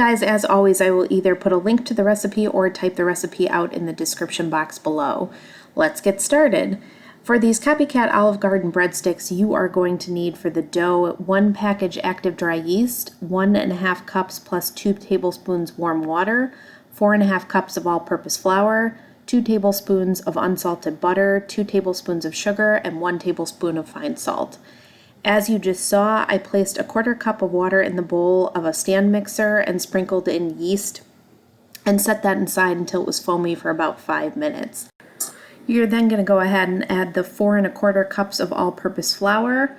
guys, as always, I will either put a link to the recipe or type the recipe out in the description box below. Let's get started. For these Copycat Olive Garden breadsticks, you are going to need for the dough 1 package active dry yeast, 1.5 cups plus 2 tablespoons warm water, 4.5 cups of all-purpose flour, 2 tablespoons of unsalted butter, 2 tablespoons of sugar, and 1 tablespoon of fine salt. As you just saw, I placed a 1/4 cup of water in the bowl of a stand mixer and sprinkled in yeast and set that inside until it was foamy for about 5 minutes. You're then going to go ahead and add the 4.25 cups of all-purpose flour,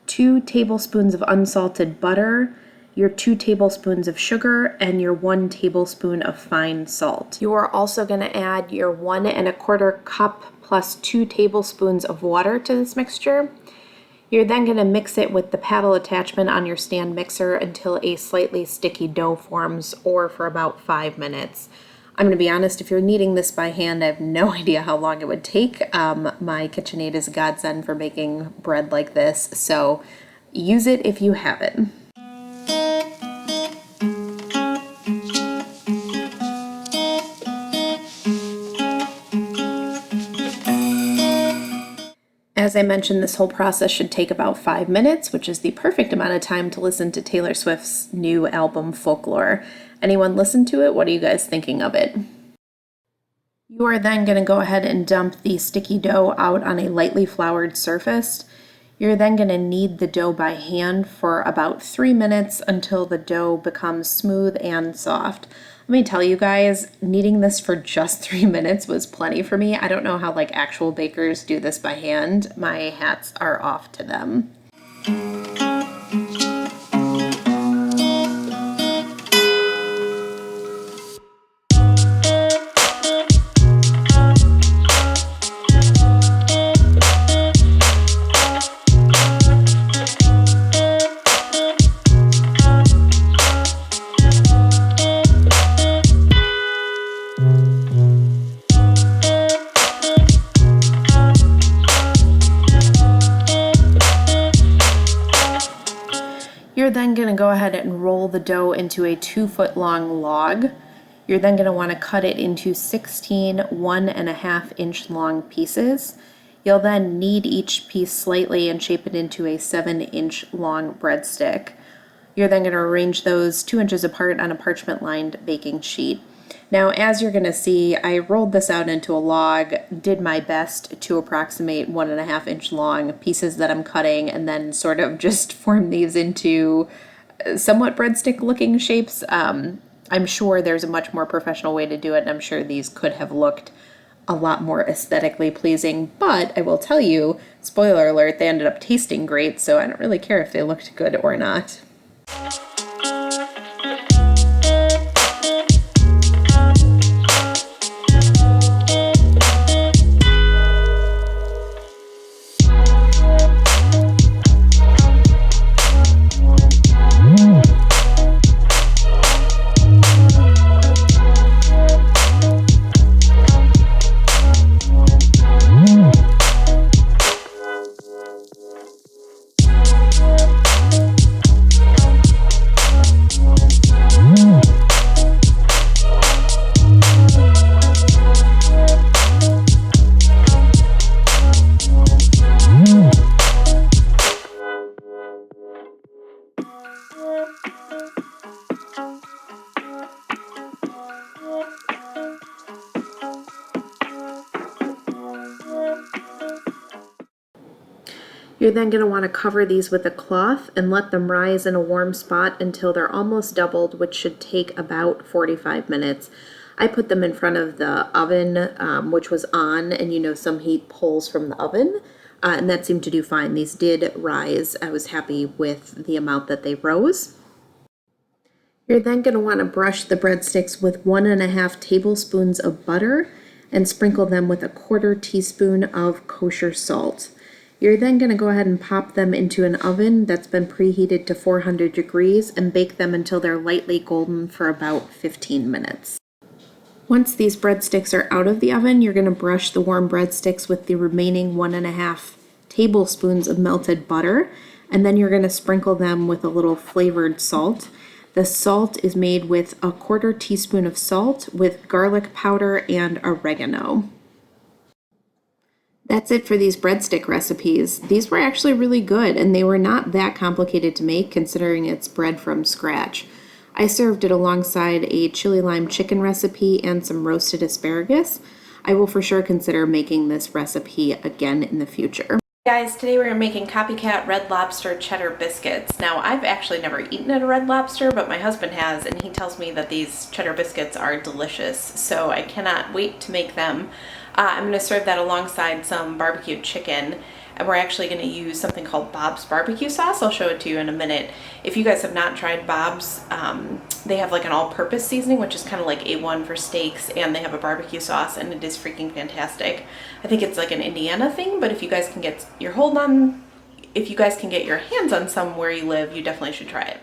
2 tablespoons of unsalted butter, your 2 tablespoons of sugar, and your 1 tablespoon of fine salt. You are also going to add your 1.25 cup plus 2 tablespoons of water to this mixture. You're then going to mix it with the paddle attachment on your stand mixer until a slightly sticky dough forms, or for about 5 minutes. I'm going to be honest, if you're kneading this by hand, I have no idea how long it would take. My KitchenAid is a godsend for making bread like this, so use it if you have it. As I mentioned, this whole process should take about 5 minutes, which is the perfect amount of time to listen to Taylor Swift's new album, Folklore. Anyone listen to it? What are you guys thinking of it? You are then going to go ahead and dump the sticky dough out on a lightly floured surface. You're then going to knead the dough by hand for about 3 minutes until the dough becomes smooth and soft. Let me tell you guys, kneading this for just 3 minutes was plenty for me. I don't know how actual bakers do this by hand. My hats are off to them. You're then going to go ahead and roll the dough into a 2-foot long log. You're then going to want to cut it into 16 1.5 inch long pieces. You'll then knead each piece slightly and shape it into a 7-inch long breadstick. You're then going to arrange those 2 inches apart on a parchment lined baking sheet. Now, as you're going to see, I rolled this out into a log, did my best to approximate 1.5 inch long pieces that I'm cutting, and then sort of just form these into somewhat breadstick looking shapes. I'm sure there's a much more professional way to do it, and I'm sure these could have looked a lot more aesthetically pleasing, but I will tell you, spoiler alert, they ended up tasting great, so I don't really care if they looked good or not. You're then going to want to cover these with a cloth and let them rise in a warm spot until they're almost doubled, which should take about 45 minutes. I put them in front of the oven, which was on, and some heat pulls from the oven, and that seemed to do fine. These did rise. I was happy with the amount that they rose. You're then going to want to brush the breadsticks with 1.5 tablespoons of butter and sprinkle them with a 1/4 teaspoon of kosher salt. You're then going to go ahead and pop them into an oven that's been preheated to 400 degrees and bake them until they're lightly golden for about 15 minutes. Once these breadsticks are out of the oven, you're going to brush the warm breadsticks with the remaining 1.5 tablespoons of melted butter, and then you're going to sprinkle them with a little flavored salt. The salt is made with a 1/4 teaspoon of salt with garlic powder and oregano. That's it for these breadstick recipes. These were actually really good, and they were not that complicated to make considering it's bread from scratch. I served it alongside a chili lime chicken recipe and some roasted asparagus. I will for sure consider making this recipe again in the future. Guys, today we're making copycat Red Lobster cheddar biscuits. Now, I've actually never eaten at a Red Lobster, but my husband has, and he tells me that these cheddar biscuits are delicious, so I cannot wait to make them. I'm going to serve that alongside some barbecued chicken, and we're actually going to use something called Bob's barbecue sauce. I'll show it to you in a minute. If you guys have not tried Bob's, they have like an all-purpose seasoning, which is kind of like A1 for steaks, and they have a barbecue sauce, and it is freaking fantastic. I think it's like an Indiana thing, but if you guys can get your hands on some where you live, you definitely should try it.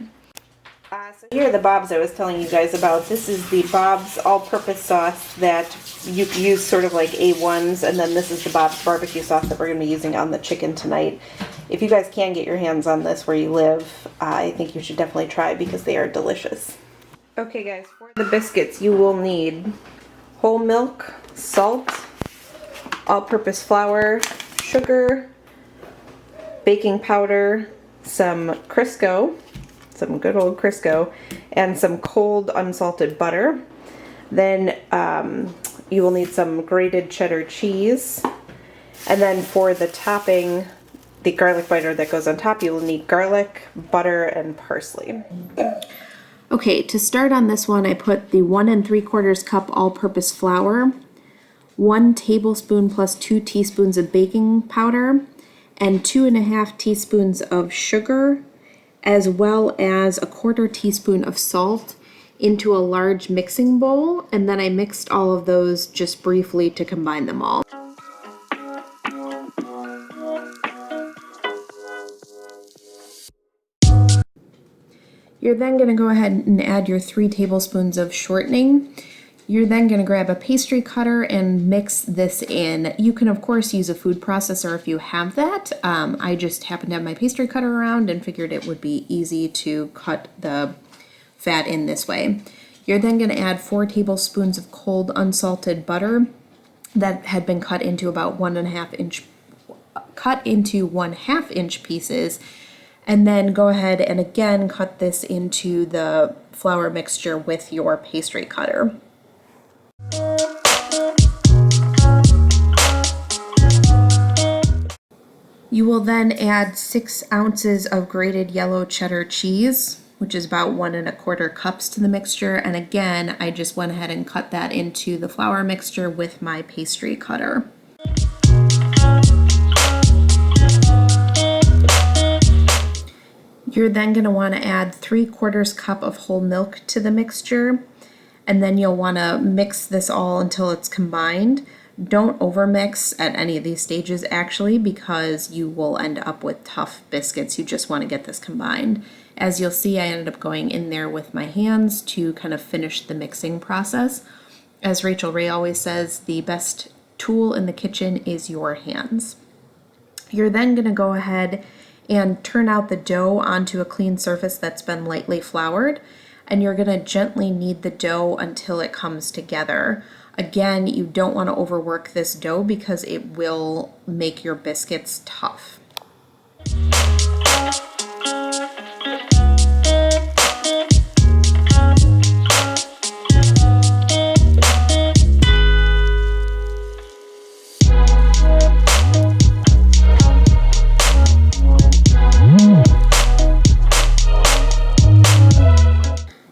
So here are the Bob's I was telling you guys about. This is the Bob's all-purpose sauce that you can use sort of like A1s, and then this is the Bob's barbecue sauce that we're going to be using on the chicken tonight. If you guys can get your hands on this where you live, I think you should definitely try because they are delicious. Okay guys, for the biscuits you will need whole milk, salt, all-purpose flour, sugar, baking powder, some Crisco, some good old Crisco, and some cold unsalted butter. Then you will need some grated cheddar cheese. And then for the topping, the garlic butter that goes on top, you will need garlic, butter, and parsley. Okay, to start on this one, I put the 1 3/4 cup all-purpose flour, 1 tablespoon plus 2 teaspoons of baking powder, and 2 1/2 teaspoons of sugar, as well as a 1/4 teaspoon of salt into a large mixing bowl, and then I mixed all of those just briefly to combine them all. You're then going to go ahead and add your 3 tablespoons of shortening. You're then going to grab a pastry cutter and mix this in. You can of course use a food processor if you have that. I just happen to have my pastry cutter around and figured it would be easy to cut the fat in this way. You're then going to add 4 tablespoons of cold unsalted butter that had been cut into about 1/2 inch pieces. And then go ahead and again cut this into the flour mixture with your pastry cutter. You will then add 6 ounces of grated yellow cheddar cheese, which is about 1 1/4 cups to the mixture. And again, I just went ahead and cut that into the flour mixture with my pastry cutter. You're then going to want to add 3/4 cup of whole milk to the mixture, and then you'll want to mix this all until it's combined. Don't overmix at any of these stages actually, because you will end up with tough biscuits. You just want to get this combined. As you'll see, I ended up going in there with my hands to kind of finish the mixing process. As Rachel Ray always says, the best tool in the kitchen is your hands. You're then going to go ahead and turn out the dough onto a clean surface that's been lightly floured, and you're going to gently knead the dough until it comes together. Again, you don't want to overwork this dough because it will make your biscuits tough.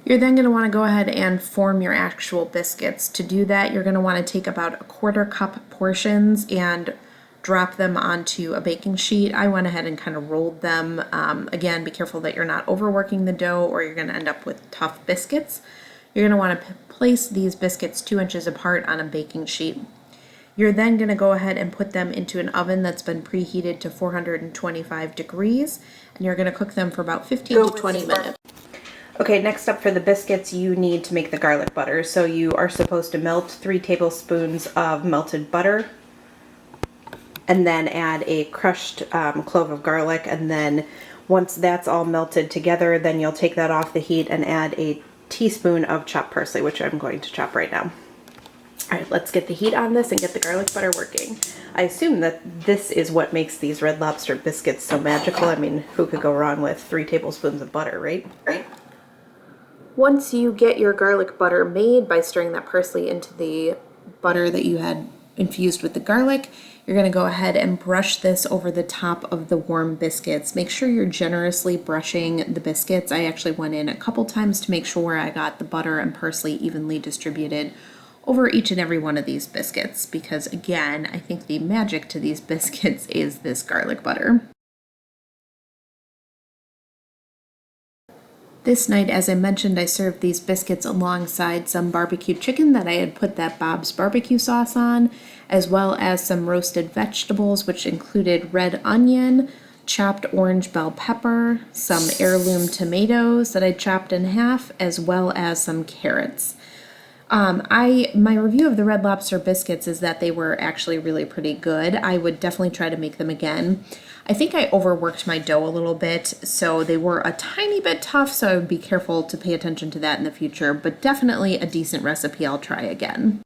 You're then going to want to go ahead and form your actual biscuits. To do that, you're going to want to take about 1/4 cup portions and drop them onto a baking sheet. I went ahead and kind of rolled them. Again, be careful that you're not overworking the dough or you're going to end up with tough biscuits. You're going to want to place these biscuits 2 inches apart on a baking sheet. You're then going to go ahead and put them into an oven that's been preheated to 425 degrees, and you're going to cook them for about 15 to 20 minutes. Okay, next up for the biscuits, you need to make the garlic butter. So you are supposed to melt 3 tablespoons of melted butter. and then add a crushed clove of garlic, and then once that's all melted together, then you'll take that off the heat and add a teaspoon of chopped parsley, which I'm going to chop right now. All right, let's get the heat on this and get the garlic butter working. I assume that this is what makes these Red Lobster biscuits so magical. I mean, who could go wrong with 3 tablespoons of butter, right? Once you get your garlic butter made by stirring that parsley into the butter that you had infused with the garlic, you're going to go ahead and brush this over the top of the warm biscuits. Make sure you're generously brushing the biscuits. I actually went in a couple times to make sure I got the butter and parsley evenly distributed over each and every one of these biscuits, because again, I think the magic to these biscuits is this garlic butter. This night, as I mentioned, I served these biscuits alongside some barbecued chicken that I had put that Bob's barbecue sauce on, as well as some roasted vegetables, which included red onion, chopped orange bell pepper, some heirloom tomatoes that I chopped in half, as well as some carrots. My review of the Red Lobster biscuits is that they were actually really pretty good. I would definitely try to make them again. I think I overworked my dough a little bit, so they were a tiny bit tough, so I would be careful to pay attention to that in the future, but definitely a decent recipe I'll try again.